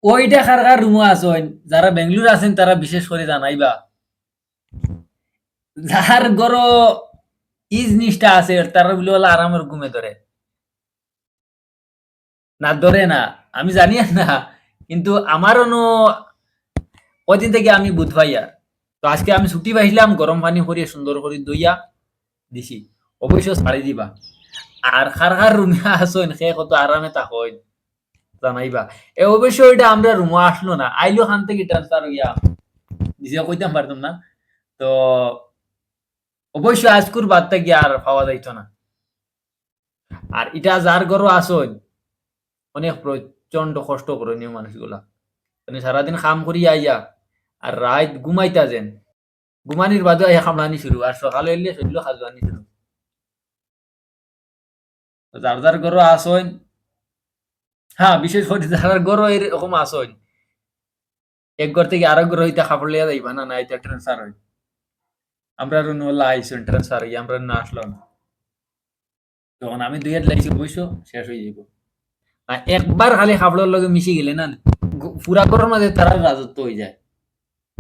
ওইটা কার কার রুমও আছেন যারা বেঙ্গলোর আছেন তারা বিশেষ করে জানাইবা যার গড় ই জিনিসটা আছে তারা বলে বলে আরামের ঘুমে ধরে না ধরে না আমি জানি না কিন্তু আমারও কদিন থেকে আমি বুধ ভাইয়া তো আজকে আমি ছুটি পাইছিলাম গরম পানি করিয়ে সুন্দর করে দইয়া দিছি অবশ্য ছাড়ি দিবা আর কার কার রুমে আসেন সে কত আরামে থাকেন জানাইবা অবশ্য এটা আমরা রুমে আসলো না আইলো খান থেকে ট্রান্সফার হইয়া নিজে কইতাম পারতাম না তো অবশ্য আজকুর বাদটা গিয়ে আর পাওয়া যাইতো না আর এটা যার ঘরও আসন অনেক প্রচন্ড কষ্ট করণীয় মানুষগুলা মানে সারাদিন কাম করি আইয়া আর রাত ঘুমাইতা যেন ঘুমানির বাদে আইয়া কামড়ানি শুরু আর সকালে এলে শরীর খাজবানি শুরু তো যার যার ঘরও আসন হ্যাঁ বিশেষ করে যার ঘরও এরকম আসন এক ঘর থেকে আরেক ঘর হইতে খাবার লিয়া যাইবা না না এটা ট্রান্সফার হয় আমরা রুনওয়ালা আইসন ট্রান্সফার হই আমরা না আসলো না তখন আমি দুই হাত লাগছি অবশ্য শেষ হয়ে যাইব আর একবার খালি খাবড়ের লগে মিশে গেলে না পুরা ঘরের মাঝে তারা রাজত্ব হয়ে যায়